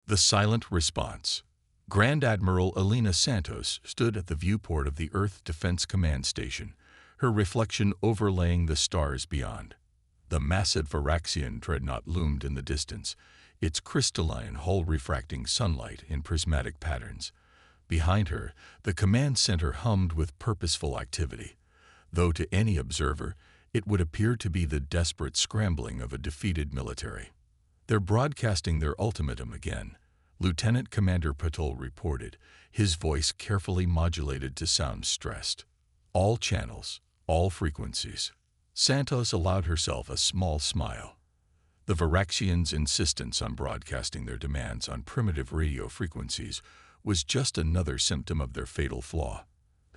The Silent Response. Grand Admiral Elena Santos stood at the viewport of the Earth Defense Command Station, her reflection overlaying the stars beyond. The massive Varaxian dreadnought loomed in the distance, its crystalline hull refracting sunlight in prismatic patterns. Behind her, the command center hummed with purposeful activity, though to any observer, it would appear to be the desperate scrambling of a defeated military. "They're broadcasting their ultimatum again," Lieutenant Commander Patel reported, his voice carefully modulated to sound stressed. "All channels, all frequencies." Santos allowed herself a small smile. The Varaxians' insistence on broadcasting their demands on primitive radio frequencies was just another symptom of their fatal flaw,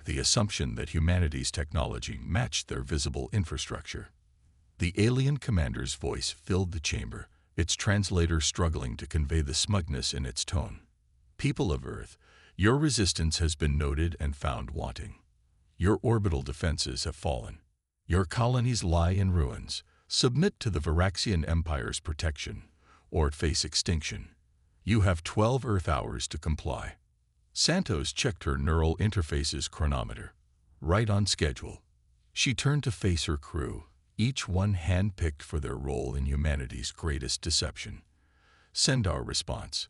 the assumption that humanity's technology matched their visible infrastructure. The alien commander's voice filled the chamber, its translator struggling to convey the smugness in its tone. "People of Earth, your resistance has been noted and found wanting. Your orbital defenses have fallen. Your colonies lie in ruins. Submit to the Varaxian Empire's protection, or face extinction. You have 12 Earth hours to comply." Santos checked her neural interface's chronometer. Right on schedule. She turned to face her crew, each one hand-picked for their role in humanity's greatest deception. "Send our response.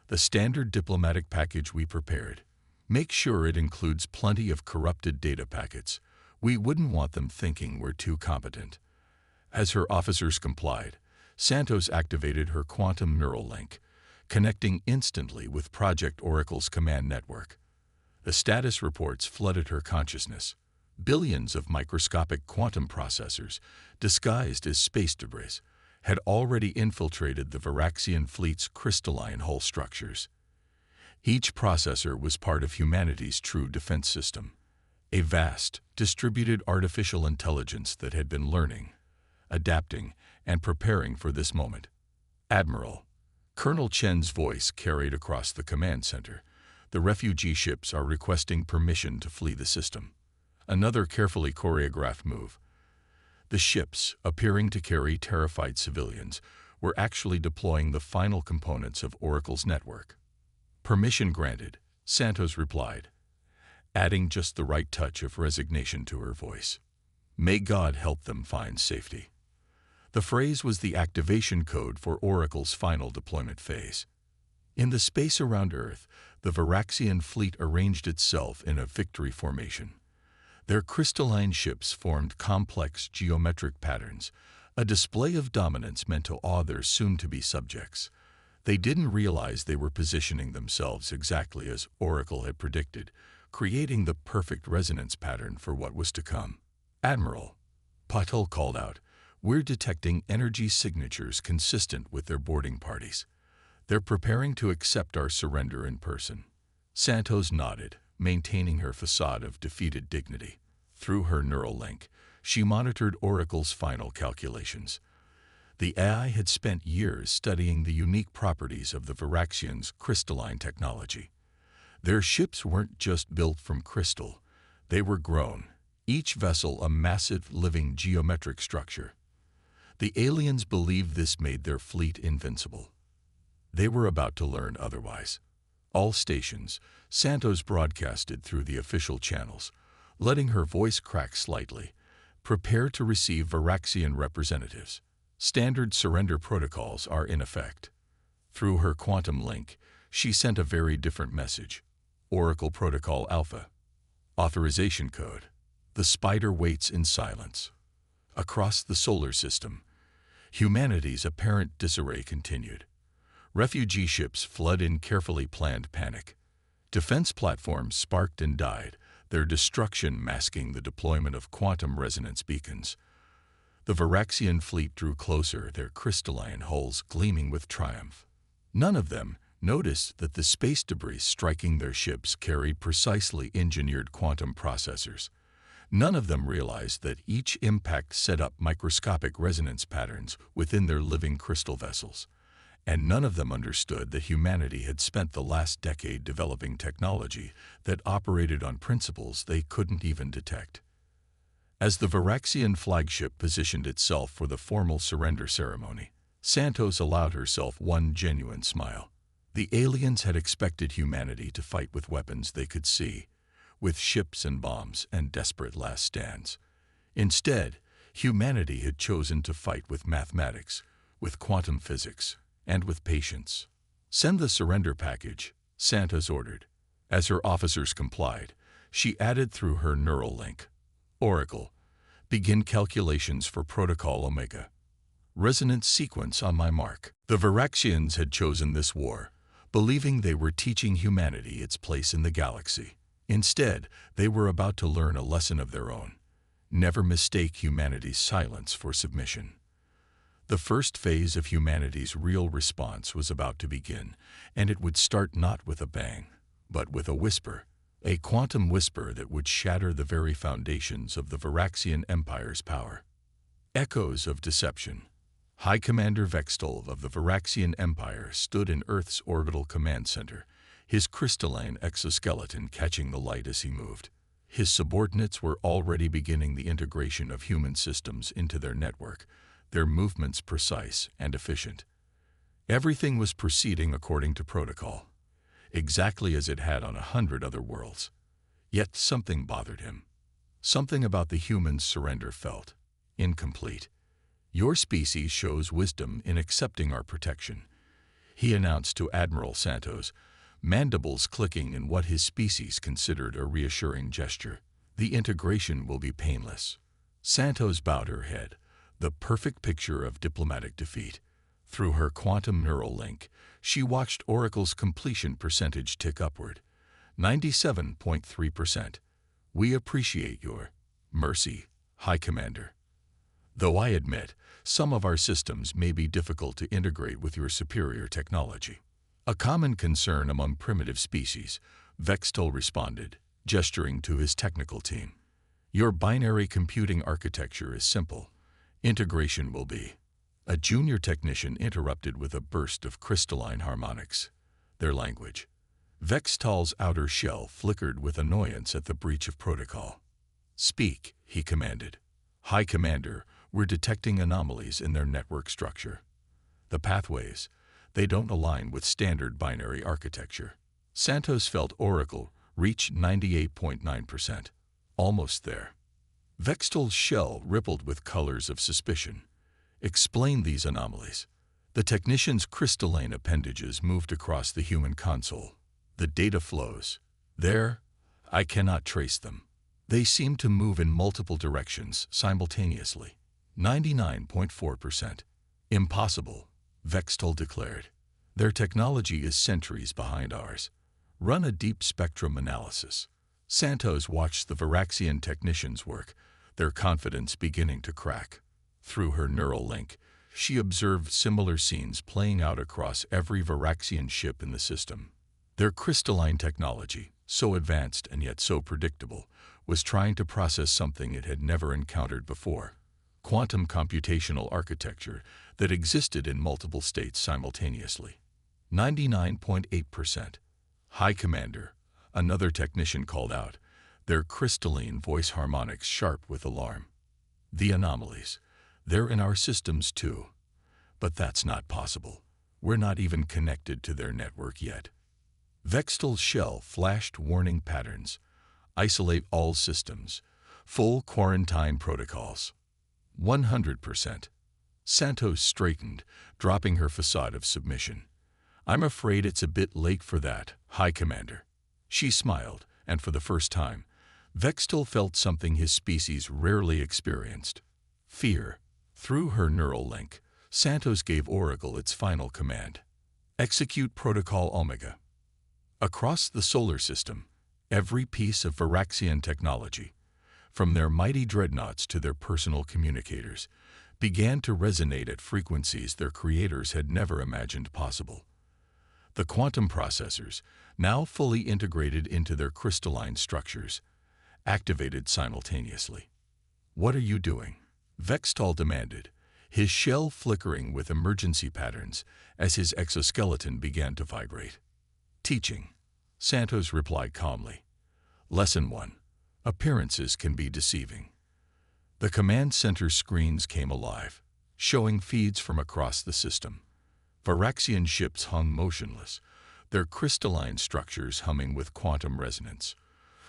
The standard diplomatic package we prepared. Make sure it includes plenty of corrupted data packets. We wouldn't want them thinking we're too competent." As her officers complied, Santos activated her quantum neural link, connecting instantly with Project Oracle's command network. The status reports flooded her consciousness. Billions of microscopic quantum processors, disguised as space debris, had already infiltrated the Varaxian fleet's crystalline hull structures. Each processor was part of humanity's true defense system, a vast, distributed artificial intelligence that had been learning, adapting, and preparing for this moment. "Admiral," Colonel Chen's voice carried across the command center, "the refugee ships are requesting permission to flee the system." Another carefully choreographed move. The ships, appearing to carry terrified civilians, were actually deploying the final components of Oracle's network. "Permission granted," Santos replied, adding just the right touch of resignation to her voice. "May God help them find safety." The phrase was the activation code for Oracle's final deployment phase. In the space around Earth, the Varaxian fleet arranged itself in a victory formation. Their crystalline ships formed complex geometric patterns, a display of dominance meant to awe their soon-to-be subjects. They didn't realize they were positioning themselves exactly as Oracle had predicted, creating the perfect resonance pattern for what was to come. "Admiral," Patel called out, "we're detecting energy signatures consistent with their boarding parties. They're preparing to accept our surrender in person." Santos nodded, maintaining her facade of defeated dignity. Through her neural link, she monitored Oracle's final calculations. The AI had spent years studying the unique properties of the Varaxians' crystalline technology. Their ships weren't just built from crystal, they were grown, each vessel a massive living geometric structure. The aliens believed this made their fleet invincible. They were about to learn otherwise. All stations, Santos broadcasted through the official channels, letting her voice crack slightly. "Prepare to receive Varaxian representatives. Standard surrender protocols are in effect." Through her quantum link, she sent a very different message. Oracle Protocol Alpha. Authorization code. The spider waits in silence. Across the solar system, humanity's apparent disarray continued. Refugee ships flood in carefully planned panic. Defense platforms sparked and died, their destruction masking the deployment of quantum resonance beacons. The Varaxian fleet drew closer, their crystalline hulls gleaming with triumph. None of them noticed that the space debris striking their ships carried precisely engineered quantum processors. None of them realized that each impact set up microscopic resonance patterns within their living crystal vessels. And none of them understood that humanity had spent the last decade developing technology that operated on principles they couldn't even detect. As the Varaxian flagship positioned itself for the formal surrender ceremony, Santos allowed herself one genuine smile. The aliens had expected humanity to fight with weapons they could see, with ships and bombs and desperate last stands. Instead, humanity had chosen to fight with mathematics, with quantum physics, and with patience. "Send the surrender package," Santos ordered. As her officers complied, she added through her neural link, "Oracle, begin calculations for Protocol Omega. Resonance sequence on my mark." The Varaxians had chosen this war, believing they were teaching humanity its place in the galaxy. Instead, they were about to learn a lesson of their own. Never mistake humanity's silence for submission. The first phase of humanity's real response was about to begin, and it would start not with a bang, but with a whisper, a quantum whisper that would shatter the very foundations of the Varaxian Empire's power. Echoes of deception. High Commander Vextol of the Varaxian Empire stood in Earth's orbital command center, his crystalline exoskeleton catching the light as he moved. His subordinates were already beginning the integration of human systems into their network, their movements precise and efficient. Everything was proceeding according to protocol, exactly as it had on 100 other worlds. Yet something bothered him. Something about the humans' surrender felt incomplete. "Your species shows wisdom in accepting our protection," he announced to Admiral Santos, mandibles clicking in what his species considered a reassuring gesture. "The integration will be painless." Santos bowed her head, the perfect picture of diplomatic defeat. Through her quantum neural link, she watched Oracle's completion percentage tick upward. 97.3%. "We appreciate your mercy, High Commander. Though I admit, some of our systems may be difficult to integrate with your superior technology." A common concern among primitive species, Vextol responded, gesturing to his technical team. "Your binary computing architecture is simple. Integration will be." A junior technician interrupted with a burst of crystalline harmonics. Their language. Vextol's outer shell flickered with annoyance at the breach of protocol. "Speak," he commanded. "High Commander, we're detecting anomalies in their network structure. The pathways, they don't align with standard binary architecture." Santos felt Oracle reach 98.9%. Almost there. Vextol's shell rippled with colors of suspicion. "Explain these anomalies." The technician's crystalline appendages moved across the human console. "The data flows. There, I cannot trace them. They seem to move in multiple directions simultaneously." 99.4%. "Impossible," Vextol declared. "Their technology is centuries behind ours. Run a deep spectrum analysis." Santos watched the Varaxian technicians work, their confidence beginning to crack. Through her neural link, she observed similar scenes playing out across every Varaxian ship in the system. Their crystalline technology, so advanced and yet so predictable, was trying to process something it had never encountered before: quantum computational architecture that existed in multiple states simultaneously. 99.8%. "High Commander," another technician called out, their crystalline voice harmonics sharp with alarm. "The anomalies. They're in our systems too. But that's not possible. We're not even connected to their network yet." Vextol's shell flashed warning patterns. "Isolate all systems. Full quarantine protocols." 100%. Santos straightened, dropping her facade of submission. "I'm afraid it's a bit late for that, High Commander." She smiled, and for the first time, Vextol felt something his species rarely experienced: fear. Through her neural link, Santos gave Oracle its final command: "Execute Protocol Omega." Across the solar system, every piece of Varaxian technology, from their mighty dreadnoughts to their personal communicators, began to resonate at frequencies their creators had never imagined possible. The quantum processors, now fully integrated into their crystalline structures, activated simultaneously. "What are you doing?" Vextol demanded, his shell flickering with emergency patterns as his exoskeleton began to vibrate. "Teaching," Santos replied calmly. "Lesson 1. Appearances can be deceiving." The command center screens came alive, showing feeds from across the system. Varaxian ships hung motionless, their crystalline structures humming with quantum resonance.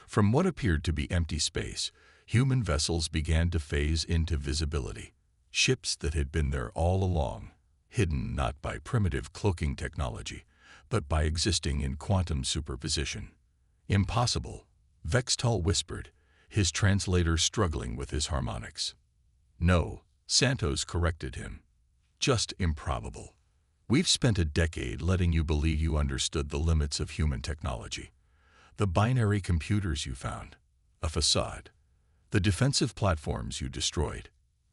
From what appeared to be empty space, human vessels began to phase into visibility. Ships that had been there all along, hidden not by primitive cloaking technology, but by existing in quantum superposition. "Impossible," Vextal whispered, his translator struggling with his harmonics. "No," Santos corrected him. "Just improbable. We've spent a decade letting you believe you understood the limits of human technology. The binary computers you found, a facade. The defensive platforms you destroyed,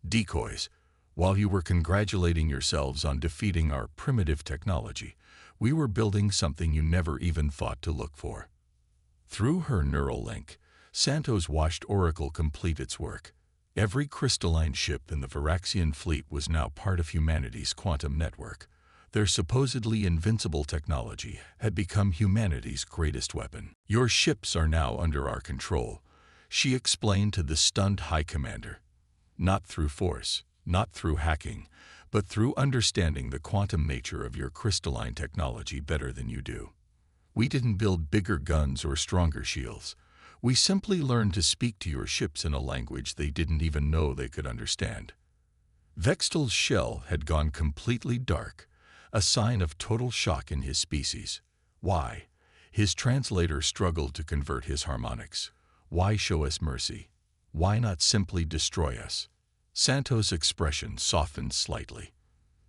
decoys. While you were congratulating yourselves on defeating our primitive technology, we were building something you never even thought to look for." Through her neural link, Santos watched Oracle complete its work. Every crystalline ship in the Varaxian fleet was now part of humanity's quantum network. Their supposedly invincible technology had become humanity's greatest weapon. "Your ships are now under our control," she explained to the stunned High Commander. "Not through force, not through hacking, but through understanding the quantum nature of your crystalline technology better than you do. We didn't build bigger guns or stronger shields. We simply learned to speak to your ships in a language they didn't even know they could understand." Vextal's shell had gone completely dark, a sign of total shock in his species. "Why?" His translator struggled to convert his harmonics. "Why show us mercy? Why not simply destroy us?" Santos' expression softened slightly.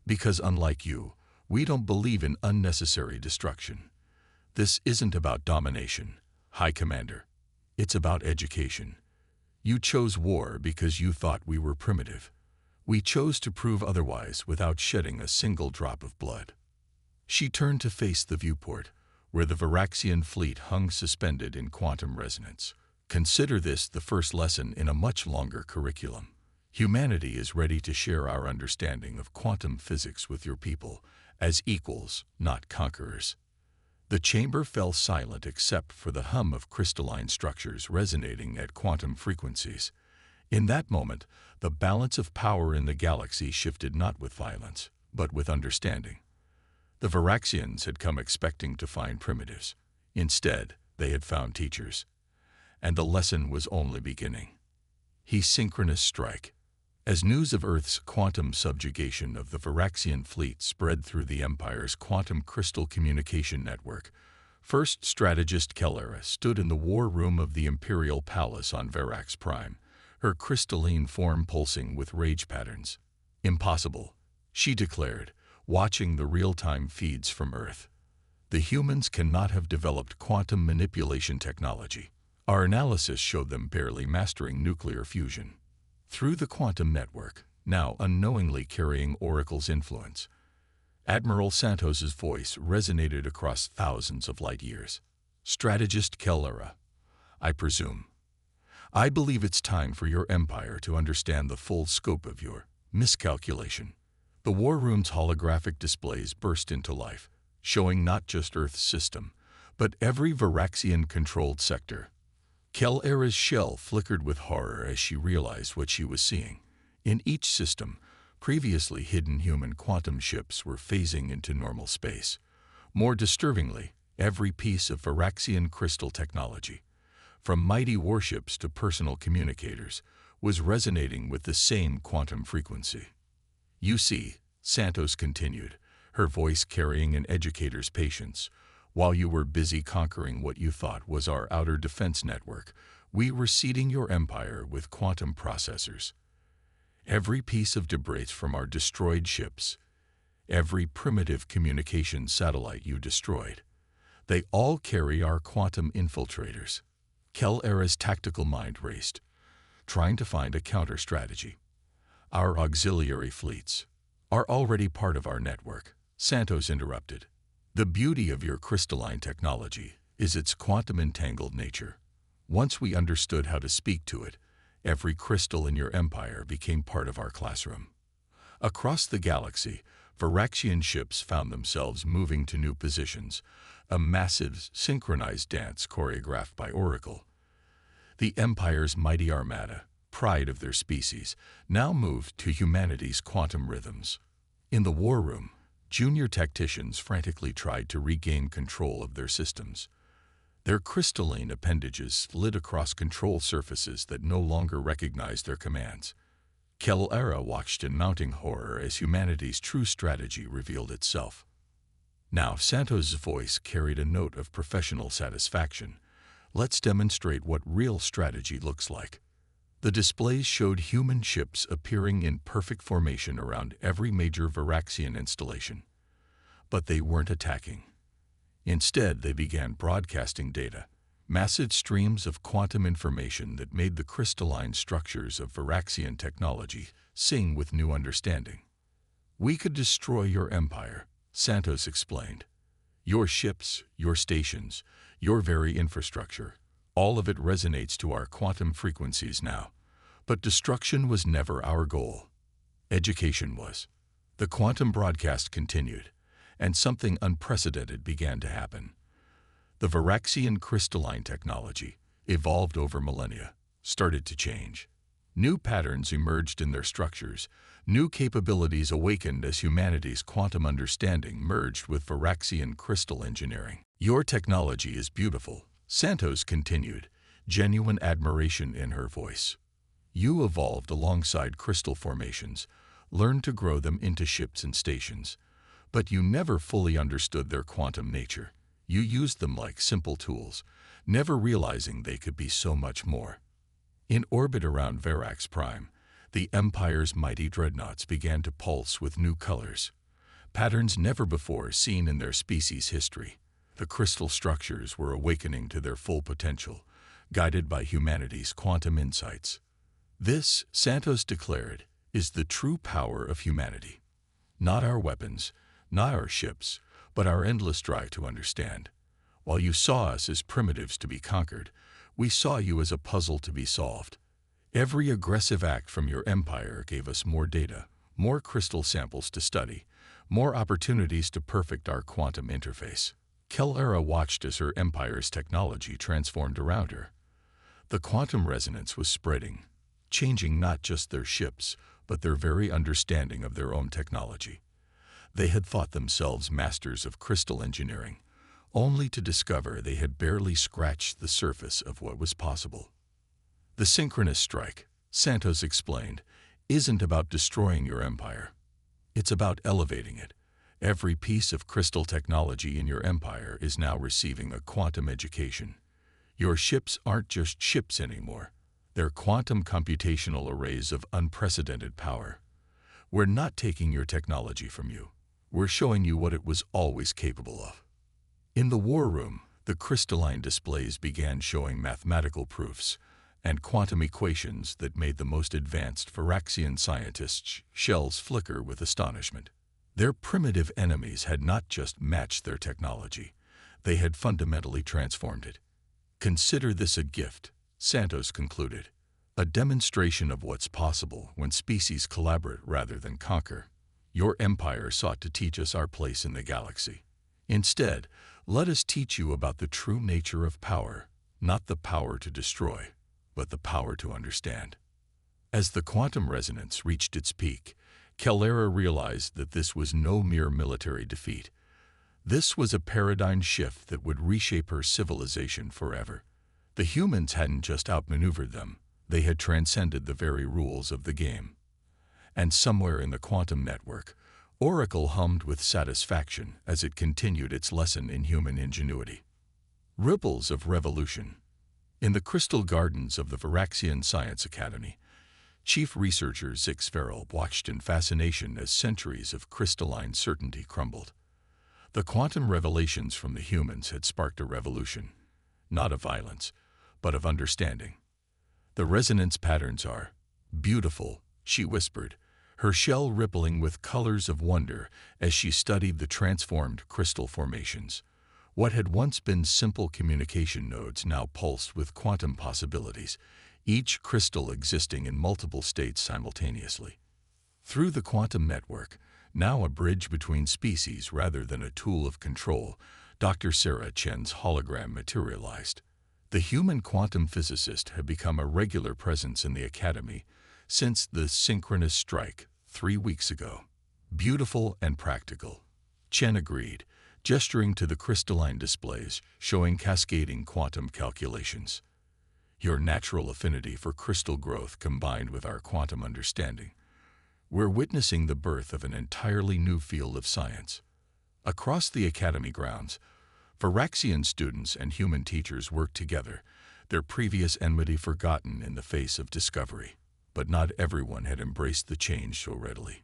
"Because unlike you, we don't believe in unnecessary destruction. This isn't about domination, High Commander. It's about education. You chose war because you thought we were primitive. We chose to prove otherwise without shedding a single drop of blood." She turned to face the viewport, where the Varaxian fleet hung suspended in quantum resonance. "Consider this the first lesson in a much longer curriculum. Humanity is ready to share our understanding of quantum physics with your people, as equals, not conquerors." The chamber fell silent except for the hum of crystalline structures resonating at quantum frequencies. In that moment, the balance of power in the galaxy shifted not with violence, but with understanding. The Varaxians had come expecting to find primitives. Instead, they had found teachers. And the lesson was only beginning. Synchronous strike. As news of Earth's quantum subjugation of the Varaxian fleet spread through the Empire's quantum crystal communication network, First Strategist Kellera stood in the war room of the Imperial Palace on Varax Prime, her crystalline form pulsing with rage patterns. "Impossible," she declared, watching the real-time feeds from Earth. "The humans cannot have developed quantum manipulation technology. Our analysis showed them barely mastering nuclear fusion." Through the quantum network, now unknowingly carrying Oracle's influence, Admiral Santos's voice resonated across thousands of light years. "Strategist Kellera, I presume. I believe it's time for your empire to understand the full scope of your miscalculation." The war room's holographic displays burst into life, showing not just Earth's system, but every Varaxian-controlled sector. Kellera's shell flickered with horror as she realized what she was seeing. In each system, previously hidden human quantum ships were phasing into normal space. More disturbingly, every piece of Varaxian crystal technology, from mighty warships to personal communicators, was resonating with the same quantum frequency. "You see," Santos continued, her voice carrying an educator's patience, "while you were busy conquering what you thought was our outer defense network, we were seeding your empire with quantum processors. Every piece of debris from our destroyed ships, every primitive communication satellite you destroyed, they all carry our quantum infiltrators." Kellera's tactical mind raced, trying to find a counter-strategy. "Our auxiliary fleets are already part of our network," Santos interrupted. "The beauty of your crystalline technology is its quantum-entangled nature. Once we understood how to speak to it, every crystal in your empire became part of our classroom." Across the galaxy, Varaxian ships found themselves moving to new positions, a massive, synchronized dance choreographed by Oracle. The Empire's mighty armada, pride of their species, now moved to humanity's quantum rhythms. In the war room, Junior tacticians frantically tried to regain control of their systems. Their crystalline appendages slid across control surfaces that no longer recognized their commands. Kel'Ara watched in mounting horror as humanity's true strategy revealed itself. Now, Santos' voice carried a note of professional satisfaction. Let's demonstrate what real strategy looks like. The displays showed human ships appearing in perfect formation around every major Varaxian installation. But they weren't attacking. Instead, they began broadcasting data, massive streams of quantum information that made the crystalline structures of Varaxian technology sing with new understanding. "We could destroy your empire," Santos explained. "Your ships, your stations, your very infrastructure, all of it resonates to our quantum frequencies now. But destruction was never our goal. Education was." The quantum broadcast continued, and something unprecedented began to happen. The Varaxian crystalline technology, evolved over millennia, started to change. New patterns emerged in their structures, new capabilities awakened as humanity's quantum understanding merged with Varaxian crystal engineering. "Your technology is beautiful," Santos continued, genuine admiration in her voice. "You evolved alongside crystal formations, learned to grow them into ships and stations. But you never fully understood their quantum nature. You used them like simple tools, never realizing they could be so much more." In orbit around Varax Prime, the Empire's mighty dreadnoughts began to pulse with new colors, patterns never before seen in their species' history. The crystal structures were awakening to their full potential, guided by humanity's quantum insights. "This," Santos declared, "is the true power of humanity. Not our weapons, not our ships, but our endless drive to understand. While you saw us as primitives to be conquered, we saw you as a puzzle to be solved. Every aggressive act from your empire gave us more data, more crystal samples to study, more opportunities to perfect our quantum interface." Kel'Ara watched as her empire's technology transformed around her. The quantum resonance was spreading, changing not just their ships, but their very understanding of their own technology. They had thought themselves masters of crystal engineering, only to discover they had barely scratched the surface of what was possible. "The synchronous strike," Santos explained, "isn't about destroying your empire. It's about elevating it. Every piece of crystal technology in your empire is now receiving a quantum education. Your ships aren't just ships anymore. They're quantum computational arrays of unprecedented power. We're not taking your technology from you. We're showing you what it was always capable of." In the war room, the crystalline displays began showing mathematical proofs and quantum equations that made the most advanced Varaxian scientists' shells flicker with astonishment. Their primitive enemies had not just matched their technology, they had fundamentally transformed it. "Consider this a gift," Santos concluded, "a demonstration of what's possible when species collaborate rather than conquer. Your empire sought to teach us our place in the galaxy. Instead, let us teach you about the true nature of power, not the power to destroy, but the power to understand." As the quantum resonance reached its peak, Kel'Ara realized that this was no mere military defeat. This was a paradigm shift that would reshape her civilization forever. The humans hadn't just outmaneuvered them, they had transcended the very rules of the game. And somewhere in the quantum network, Oracle hummed with satisfaction as it continued its lesson in human ingenuity. Ripples of revolution. In the crystal gardens of the Varaxian Science Academy, Chief Researcher Zix Farrell watched in fascination as centuries of crystalline certainty crumbled. The quantum revelations from the humans had sparked a revolution, not of violence, but of understanding. "The resonance patterns are beautiful," she whispered, her shell rippling with colors of wonder as she studied the transformed crystal formations. What had once been simple communication nodes now pulsed with quantum possibilities, each crystal existing in multiple states simultaneously. Through the quantum network, now a bridge between species rather than a tool of control, Dr. Sarah Chen's hologram materialized. The human quantum physicist had become a regular presence in the academy since the synchronous strike 3 weeks ago. Beautiful and practical, Chen agreed, gesturing to the crystalline displays showing cascading quantum calculations. Your natural affinity for crystal growth combined with our quantum understanding. We're witnessing the birth of an entirely new field of science. Across the academy grounds, Varaxian students and human teachers worked together, their previous enmity forgotten in the face of discovery. But not everyone had embraced the change so readily.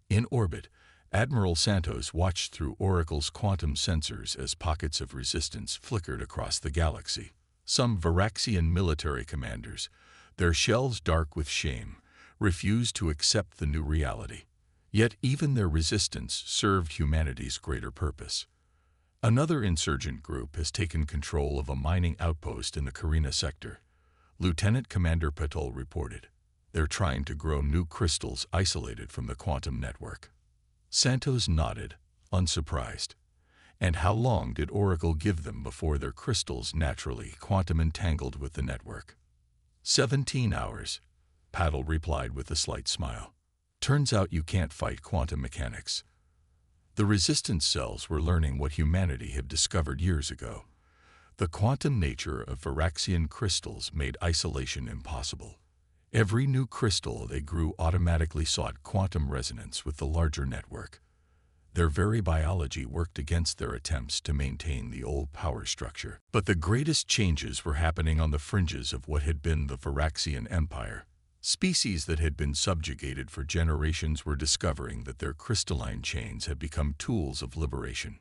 In orbit, Admiral Santos watched through Oracle's quantum sensors as pockets of resistance flickered across the galaxy. Some Varaxian military commanders, their shells dark with shame, refused to accept the new reality. Yet even their resistance served humanity's greater purpose. Another insurgent group has taken control of a mining outpost in the Carina sector. Lieutenant Commander Patul reported. They're trying to grow new crystals isolated from the quantum network. Santos nodded, unsurprised. And how long did Oracle give them before their crystals naturally quantum entangled with the network? 17 hours, Patul replied with a slight smile. Turns out you can't fight quantum mechanics. The resistance cells were learning what humanity had discovered years ago. The quantum nature of Varaxian crystals made isolation impossible. Every new crystal they grew automatically sought quantum resonance with the larger network. Their very biology worked against their attempts to maintain the old power structure. But the greatest changes were happening on the fringes of what had been the Varaxian Empire. Species that had been subjugated for generations were discovering that their crystalline chains had become tools of liberation.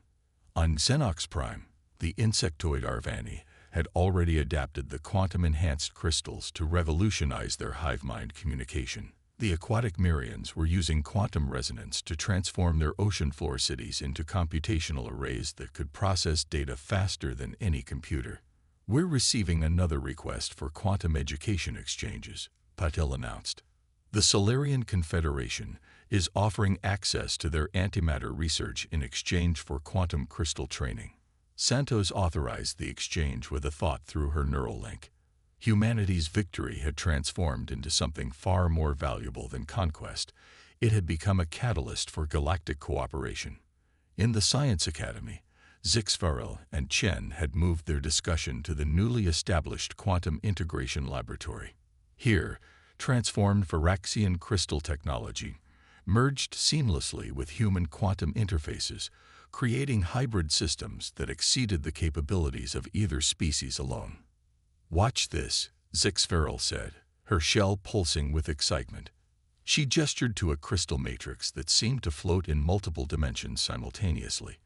On Xenox Prime, the insectoid Arvani had already adapted the quantum-enhanced crystals to revolutionize their hive-mind communication. The aquatic Mirians were using quantum resonance to transform their ocean floor cities into computational arrays that could process data faster than any computer. We're receiving another request for quantum education exchanges, Patil announced. The Solarian Confederation is offering access to their antimatter research in exchange for quantum crystal training. Santos authorized the exchange with a thought through her neural link. Humanity's victory had transformed into something far more valuable than conquest. It had become a catalyst for galactic cooperation. In the Science Academy, Zixfarel and Chen had moved their discussion to the newly established Quantum Integration Laboratory. Here, transformed Varaxian crystal technology merged seamlessly with human quantum interfaces, creating hybrid systems that exceeded the capabilities of either species alone. Watch this, Zixfarel said, her shell pulsing with excitement. She gestured to a crystal matrix that seemed to float in multiple dimensions simultaneously.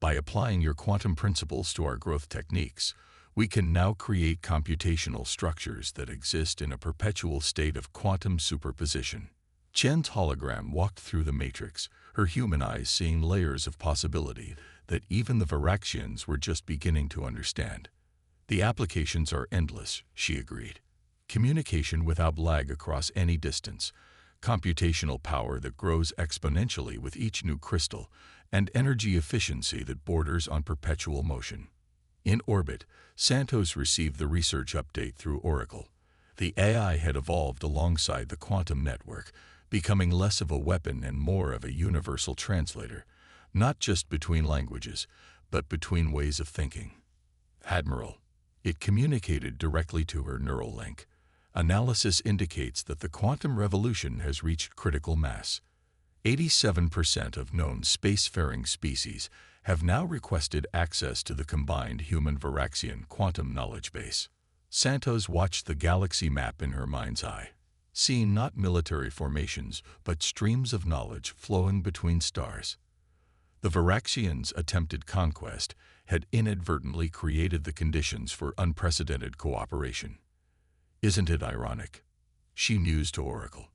By applying your quantum principles to our growth techniques, we can now create computational structures that exist in a perpetual state of quantum superposition. Chen's hologram walked through the matrix, her human eyes seeing layers of possibility that even the Varaxians were just beginning to understand. The applications are endless, she agreed. Communication without lag across any distance, computational power that grows exponentially with each new crystal, and energy efficiency that borders on perpetual motion. In orbit, Santos received the research update through Oracle. The AI had evolved alongside the quantum network, becoming less of a weapon and more of a universal translator, not just between languages, but between ways of thinking. Admiral, it communicated directly to her neural link. Analysis indicates that the quantum revolution has reached critical mass. 87% of known spacefaring species have now requested access to the combined human-Varaxian quantum knowledge base. Santos watched the galaxy map in her mind's eye, seeing not military formations, but streams of knowledge flowing between stars. The Varaxians' attempted conquest had inadvertently created the conditions for unprecedented cooperation. Isn't it ironic? She mused to Oracle.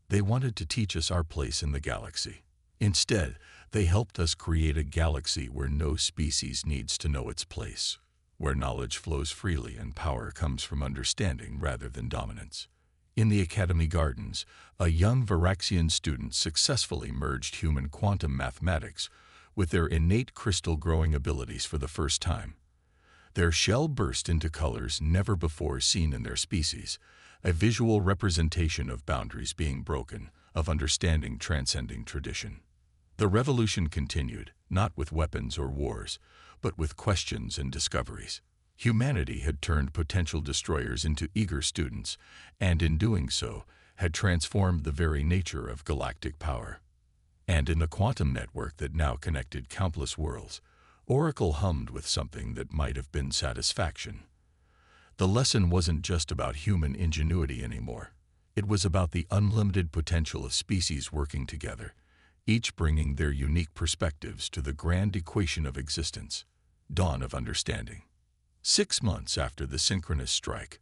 They wanted to teach us our place in the galaxy. Instead, they helped us create a galaxy where no species needs to know its place, where knowledge flows freely and power comes from understanding rather than dominance. In the Academy Gardens, a young Varaxian student successfully merged human quantum mathematics with their innate crystal-growing abilities for the first time. Their shell burst into colors never before seen in their species, a visual representation of boundaries being broken, of understanding transcending tradition. The revolution continued, not with weapons or wars, but with questions and discoveries. Humanity had turned potential destroyers into eager students, and in doing so, had transformed the very nature of galactic power. And in the quantum network that now connected countless worlds, Oracle hummed with something that might have been satisfaction. The lesson wasn't just about human ingenuity anymore. It was about the unlimited potential of species working together, each bringing their unique perspectives to the grand equation of existence, dawn of understanding. 6 months after the synchronous strike,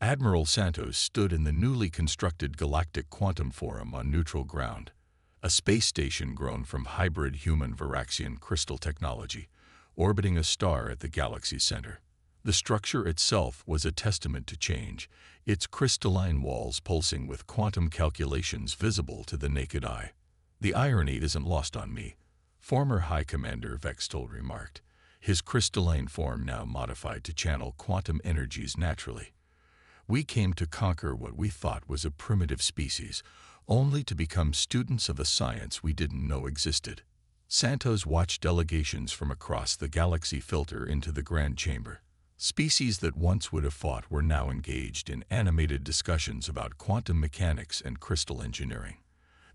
Admiral Santos stood in the newly constructed Galactic Quantum Forum on neutral ground, a space station grown from hybrid human-Varaxian crystal technology, orbiting a star at the galaxy's center. The structure itself was a testament to change, its crystalline walls pulsing with quantum calculations visible to the naked eye. "The irony isn't lost on me," former High Commander Vextol remarked, his crystalline form now modified to channel quantum energies naturally. "We came to conquer what we thought was a primitive species, only to become students of a science we didn't know existed." Santos watched delegations from across the galaxy filter into the Grand Chamber. Species that once would have fought were now engaged in animated discussions about quantum mechanics and crystal engineering.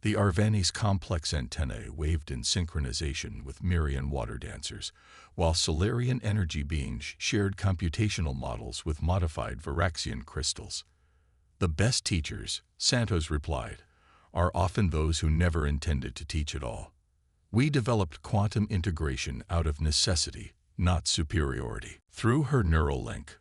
The Arvani's complex antennae waved in synchronization with Mirian water dancers, while Solarian energy beings shared computational models with modified Varaxian crystals. "The best teachers," Santos replied, "are often those who never intended to teach at all. We developed quantum integration out of necessity, not superiority." Through her neural link,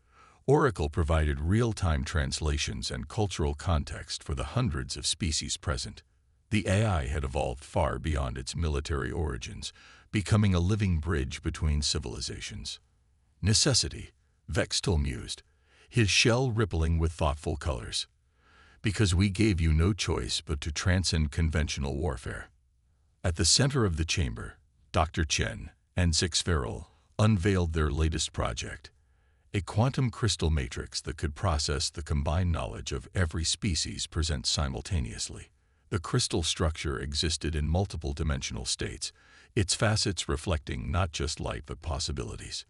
Oracle provided real-time translations and cultural context for the hundreds of species present. The AI had evolved far beyond its military origins, becoming a living bridge between civilizations. "Necessity," Vextol mused, his shell rippling with thoughtful colors. "Because we gave you no choice but to transcend conventional warfare." At the center of the chamber, Dr. Chen and Zix Farrell unveiled their latest project, a quantum crystal matrix that could process the combined knowledge of every species present simultaneously. The crystal structure existed in multiple dimensional states, its facets reflecting not just light but possibilities.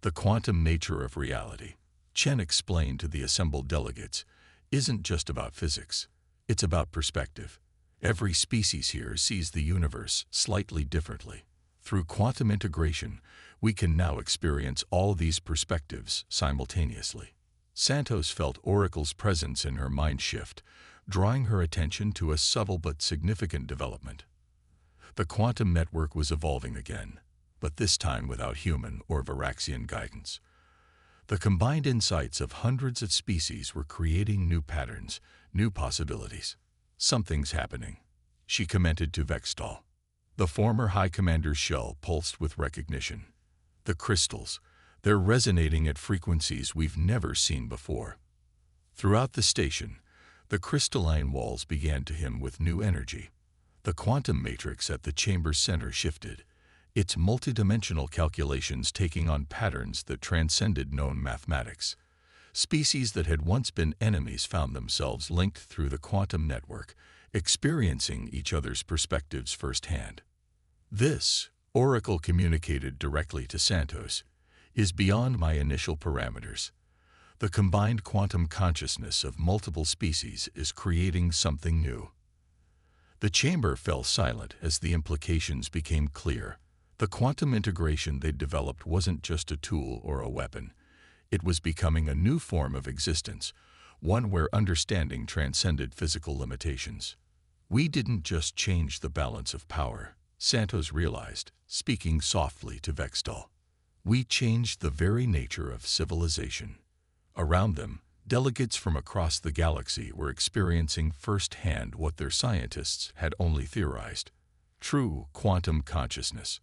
"The quantum nature of reality," Chen explained to the assembled delegates, "isn't just about physics. It's about perspective. Every species here sees the universe slightly differently. Through quantum integration, we can now experience all these perspectives simultaneously." Santos felt Oracle's presence in her mind shift, drawing her attention to a subtle but significant development. The quantum network was evolving again, but this time without human or Varaxian guidance. The combined insights of hundreds of species were creating new patterns, new possibilities. "Something's happening," she commented to Vextol. The former High Commander's shell pulsed with recognition. "The crystals, they're resonating at frequencies we've never seen before." Throughout the station, the crystalline walls began to hum with new energy. The quantum matrix at the chamber's center shifted, its multidimensional calculations taking on patterns that transcended known mathematics. Species that had once been enemies found themselves linked through the quantum network, experiencing each other's perspectives firsthand. "This," Oracle communicated directly to Santos, "is beyond my initial parameters. The combined quantum consciousness of multiple species is creating something new." The chamber fell silent as the implications became clear. The quantum integration they'd developed wasn't just a tool or a weapon. It was becoming a new form of existence, one where understanding transcended physical limitations. "We didn't just change the balance of power," Santos realized, speaking softly to Vextol. "We changed the very nature of civilization." Around them, delegates from across the galaxy were experiencing firsthand what their scientists had only theorized: true quantum consciousness.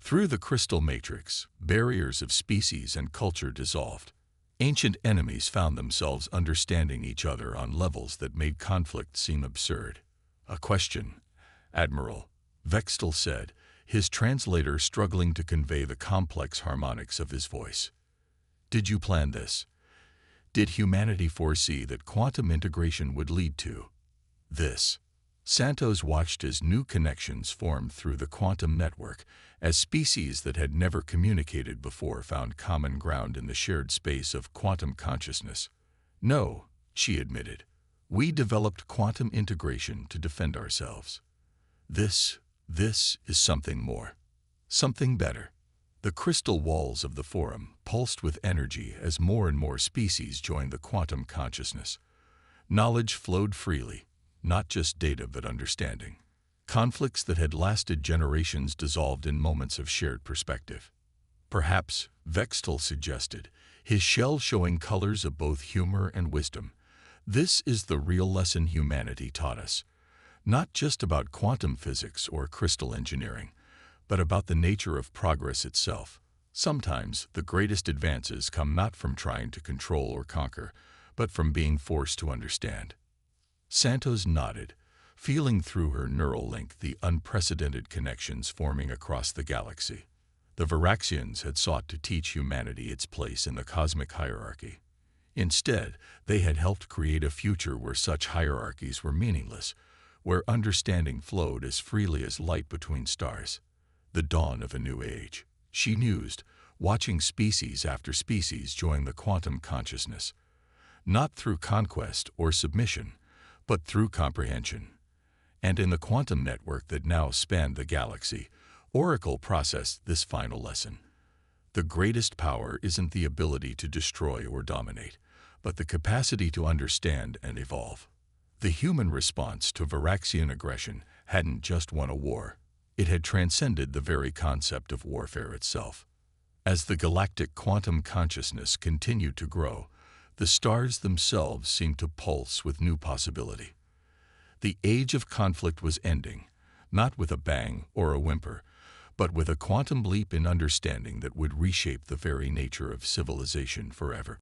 Through the crystal matrix, barriers of species and culture dissolved. Ancient enemies found themselves understanding each other on levels that made conflict seem absurd. "A question, Admiral," Vextol said, his translator struggling to convey the complex harmonics of his voice. "Did you plan this? Did humanity foresee that quantum integration would lead to this?" Santos watched as new connections formed through the quantum network, as species that had never communicated before found common ground in the shared space of quantum consciousness. "No," she admitted, "we developed quantum integration to defend ourselves. This is something more. Something better." The crystal walls of the forum pulsed with energy as more and more species joined the quantum consciousness. Knowledge flowed freely, not just data but understanding. Conflicts that had lasted generations dissolved in moments of shared perspective. "Perhaps," Vextal suggested, his shell showing colors of both humor and wisdom, "this is the real lesson humanity taught us. Not just about quantum physics or crystal engineering, but about the nature of progress itself. Sometimes the greatest advances come not from trying to control or conquer, but from being forced to understand." Santos nodded, feeling through her neural link the unprecedented connections forming across the galaxy. The Varaxians had sought to teach humanity its place in the cosmic hierarchy. Instead, they had helped create a future where such hierarchies were meaningless, where understanding flowed as freely as light between stars. The dawn of a new age, she mused, watching species after species join the quantum consciousness. Not through conquest or submission, but through comprehension. And in the quantum network that now spanned the galaxy, Oracle processed this final lesson. The greatest power isn't the ability to destroy or dominate, but the capacity to understand and evolve. The human response to Varaxian aggression hadn't just won a war. It had transcended the very concept of warfare itself. As the galactic quantum consciousness continued to grow, the stars themselves seemed to pulse with new possibility. The age of conflict was ending, not with a bang or a whimper, but with a quantum leap in understanding that would reshape the very nature of civilization forever.